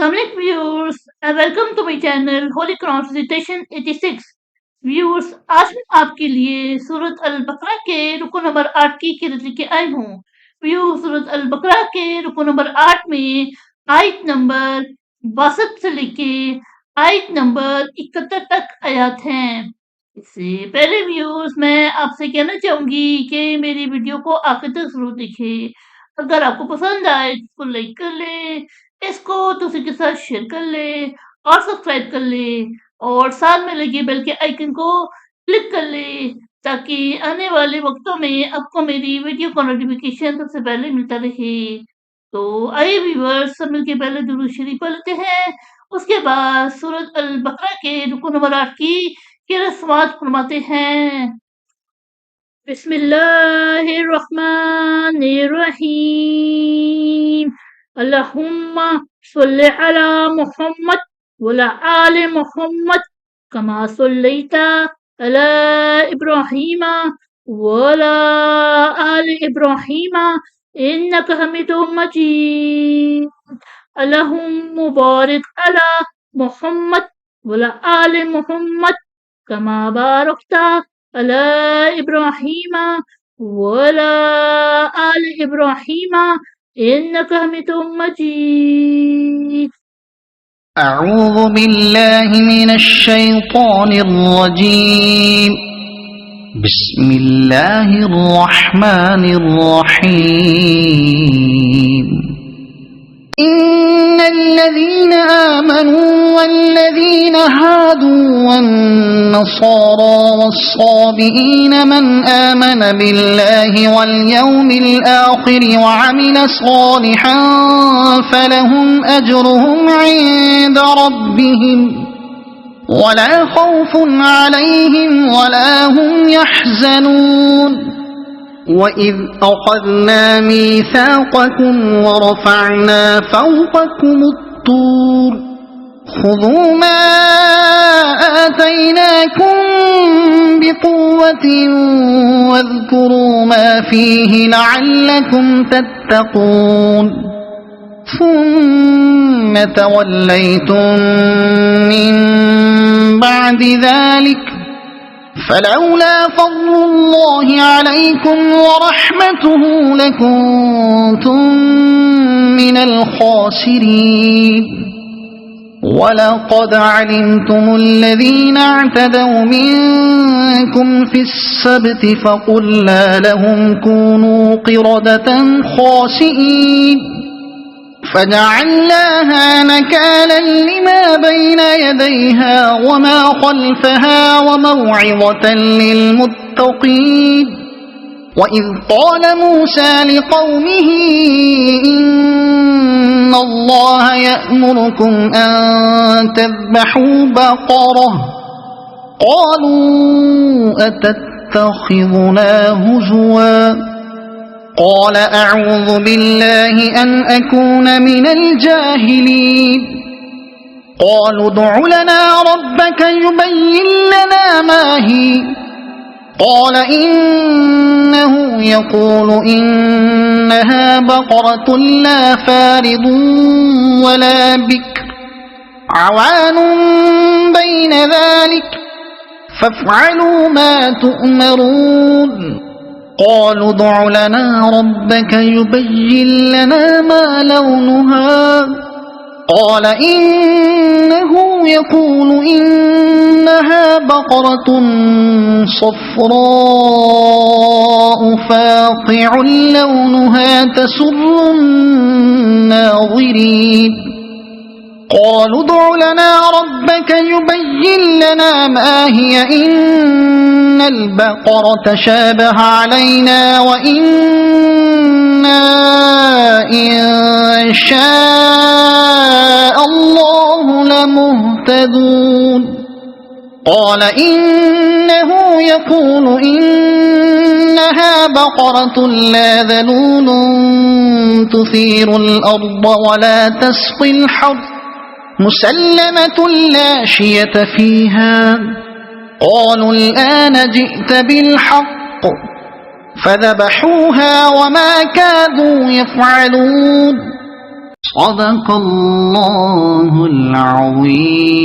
Assalamualaikum viewers and welcome to my channel Holy Quran Recitation 86। व्यूअर्स, आज मैं आपके लिए सूरत अल बकरा के रुकू नंबर 8 की किरत लेके आई हूँ। व्यूअर्स, सूरत अल बकरा के रुकू नंबर 8 में आयत नंबर 62 से लेके आयत नंबर 71 तक आयत हैं। इससे पहले व्यूअर्स, मैं आपसे कहना चाहूंगी कि मेरी वीडियो को आखिर तक जरूर देखें। अगर आपको पसंद आए तो इसको लाइक कर ले, इसको दूसरे के साथ शेयर कर ले और सब्सक्राइब कर ले और साथ में लगे बेल के आइकन को क्लिक कर ले ताकि आने वाले वक्तों में आपको मेरी वीडियो का नोटिफिकेशन सबसे पहले मिलता रहे। तो आइए व्यूअर्स, सब मिलके पहले दुरूद शरीफ पढ़ लेते हैं, उसके बाद सूरत अल बकरा के रुकू नंबर 8 की किरत समाअत फरमाते हैं। बिस्मिल्लाहिर्रहमानिर्रहीम। अल्लाहुम्मा सल्लि अला मुहम्मद वअला आलि मुहम्मद कमा सल्लैता अला इब्राहीम वअला आलि इब्राहीम इन्नका हमीदुम मजीद। अल्लाहुम्मा बारिक अला मुहम्मद वअला आलि मुहम्मद कमा बारकता अला इब्राहीम वअला आलि इब्राहीम इन्नका हमीदुम मजीद। أعوذ بالله من الشيطان الرجيم. بسم الله الرحمن الرحيم. إن الذين آمنوا والذين هادوا والنصارى والصابئين من آمن بالله واليوم الآخر وعمل صالحا فلهم أجرهم عند ربهم ولا خوف عليهم ولا هم يحزنون. وإذ أخذنا ميثاقكم ورفعنا فوقكم الطور خذوا ما آتيناكم بقوة واذكروا ما فيه لعلكم تتقون. ثم توليتم من بعد ذلك فلولا فضل الله عليكم ورحمته لكنتم من الخاسرين. ولقد علمتم الذين اعتدوا منكم في السبت فقلنا لهم كونوا قردة خاسئين فجعلناها نكالا لما بين يديها وما خلفها وموعظة للمتقين. وإذ قال موسى لقومه إن الله يأمركم أن تذبحوا بقرة قالوا أتتخذنا هزوا قال أعوذ بالله أن أكون من الجاهلين. قالوا ادع لنا ربك يبين لنا ما هي قال إنه يقول إنها بقرة لا فارض ولا بكر عوان بين ذلك فافعلوا ما تؤمرون. قالوا ادع لنا ربك يبين لنا ما لونها قال إنه يقول إنها بقرة صفراء فاقع لونها تسر الناظرين. قالوا ادع لنا ربك يبين لنا ما هي إن البقرة شابه علينا وإنا إن شاء الله لمهتدون. قال إنه يقول إنها بقرة لا ذلول تثير الأرض ولا تسقي الحرث مسلمة لا شية فيها. قالوا الآن جئت بالحق فذبحوها وما كادوا يفعلون. صدق الله العظيم.